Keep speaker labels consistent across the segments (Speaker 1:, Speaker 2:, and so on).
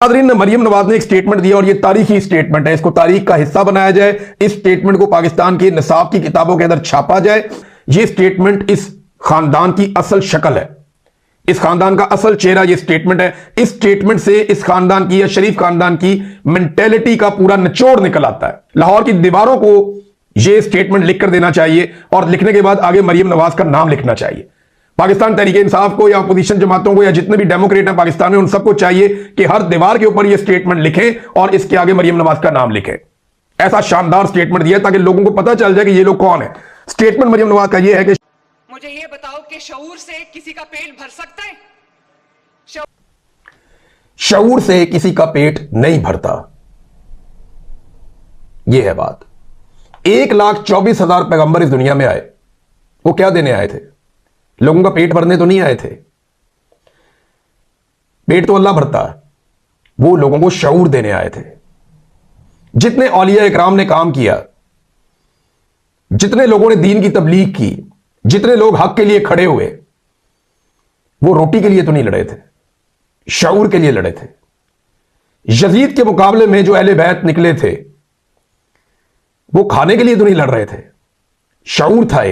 Speaker 1: नाज़रीन, मरियम नवाज ने एक स्टेटमेंट दिया और ये तारीखी स्टेटमेंट है। इसको तारीख का हिस्सा बनाया जाए, इस स्टेटमेंट को पाकिस्तान के निसाब की किताबों के अंदर छापा जाए। ये स्टेटमेंट इस खानदान की असल शक्ल है, इस खानदान का असल चेहरा ये स्टेटमेंट है। इस स्टेटमेंट से इस खानदान की या शरीफ खानदान की मेंटेलिटी का पूरा निचोड़ निकल आता है। लाहौर की दीवारों को यह स्टेटमेंट लिख कर देना चाहिए और लिखने के बाद आगे मरियम नवाज का नाम लिखना चाहिए। पाकिस्तान तहरीक इंसाफ को या अपोजिशन जमातों को या जितने भी डेमोक्रेट हैं पाकिस्तान में, उन सबको चाहिए कि हर दीवार के ऊपर यह स्टेटमेंट लिखें और इसके आगे मरियम नवाज का नाम लिखें। ऐसा शानदार स्टेटमेंट दिया ताकि लोगों को पता चल जाए कि ये लोग कौन है। स्टेटमेंट मरियम नवाज का यह है कि
Speaker 2: मुझे ये बताओ कि शऊर से किसी का पेट भर सकता है?
Speaker 1: शऊर से किसी का पेट नहीं भरता, यह है बात। 1,24,000 पैगंबर इस दुनिया में आए, वो क्या देने आए थे? लोगों का पेट भरने तो नहीं आए थे। पेट तो अल्लाह भरता है, वो लोगों को शऊर देने आए थे। जितने औलिया इकराम ने काम किया, जितने लोगों ने दीन की तबलीग की, जितने लोग हक के लिए खड़े हुए, वो रोटी के लिए तो नहीं लड़े थे, शऊर के लिए लड़े थे। यजीद के मुकाबले में जो अहले बैत निकले थे, वो खाने के लिए तो नहीं लड़ रहे थे, शऊर था।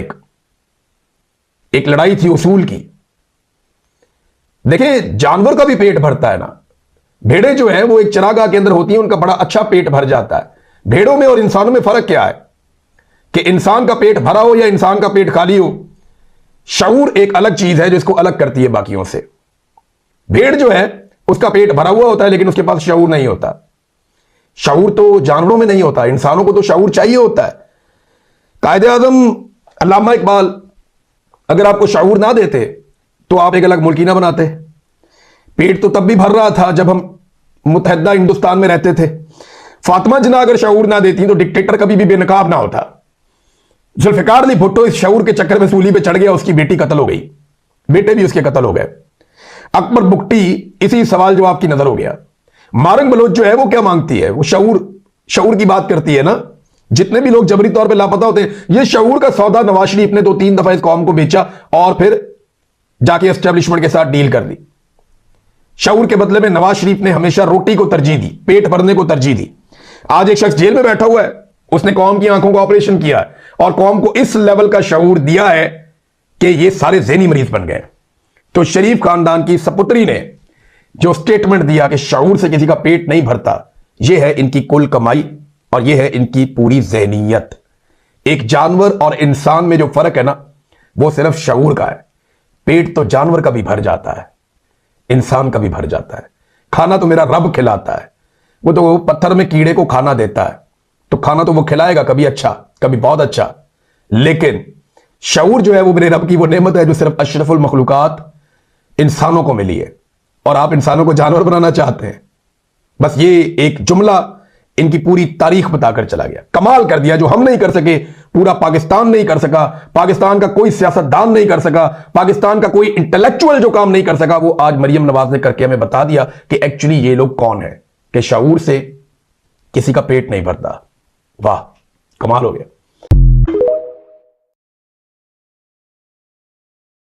Speaker 1: एक लड़ाई थी उसूल की। देखें, जानवर का भी पेट भरता है ना। भेड़ें जो है वो एक चरागाह के अंदर होती हैं, उनका बड़ा अच्छा पेट भर जाता है। भेड़ों में और इंसानों में फर्क क्या है कि इंसान का पेट भरा हो या इंसान का पेट खाली हो। शऊर एक अलग चीज है जो इसको अलग करती है बाकियों से। भेड़ जो है उसका पेट भरा हुआ होता है लेकिन उसके पास शऊर नहीं होता। शऊर तो जानवरों में नहीं होता, इंसानों को तो शऊर चाहिए होता है। कायदे आज़म अल्लामा इकबाल अगर आपको शऊर ना देते तो आप एक अलग मुल्क ही ना बनाते। पेट तो तब भी भर रहा था जब हम मुत्तहिदा हिंदुस्तान में रहते थे। फातिमा जिन्ना अगर शऊर ना देती तो डिक्टेटर कभी भी बेनकाब ना होता। जुल्फिकार अली भुट्टो इस शऊर के चक्कर में सूली पे चढ़ गया, उसकी बेटी कत्ल हो गई, बेटे भी उसके कत्ल हो गए। अकबर बुगटी इसी सवाल जवाब की नजर हो गया। मारंग बलोच जो है वो क्या मांगती है? वो शऊर की बात करती है ना। जितने भी लोग जबरी तौर पे लापता होते हैं, ये शऊर का सौदा नवाज शरीफ ने 2-3 दफा इस कौम को बेचा और फिर जाके एस्टेब्लिशमेंट के साथ डील कर दी। शऊर के बदले में नवाज शरीफ ने हमेशा रोटी को तरजीह दी, पेट भरने को तरजीह दी। आज एक शख्स जेल में बैठा हुआ है, उसने कौम की आंखों का ऑपरेशन किया है और कौम को इस लेवल का शऊर दिया है कि ये सारे ज़हनी मरीज बन गए। तो शरीफ खानदान की सपुत्री ने जो स्टेटमेंट दिया कि शऊर से किसी का पेट नहीं भरता, यह है इनकी कुल कमाई और यह है इनकी पूरी ज़हनियत। एक जानवर और इंसान में जो फर्क है ना, वो सिर्फ शऊर का है। पेट तो जानवर का भी भर जाता है, इंसान का भी भर जाता है। खाना तो मेरा रब खिलाता है, वो तो पत्थर में कीड़े को खाना देता है, तो खाना तो वो खिलाएगा, कभी अच्छा कभी बहुत अच्छा। लेकिन शऊर जो है वो मेरे रब की वो नेमत है जो सिर्फ अशरफुल मखलूकात इंसानों को मिली है और आप इंसानों को जानवर बनाना चाहते हैं। बस ये एक जुमला इनकी पूरी तारीख बताकर चला गया। कमाल कर दिया, जो हम नहीं कर सके पूरा पाकिस्तान नहीं कर सका, पाकिस्तान का कोई सियासतदान नहीं कर सका, पाकिस्तान का कोई इंटेलेक्चुअल जो काम नहीं कर सका, वो आज मरियम नवाज ने करके हमें बता दिया कि एक्चुअली ये लोग कौन है, कि शऊर से किसी का पेट नहीं भरता। वाह, कमाल हो गया।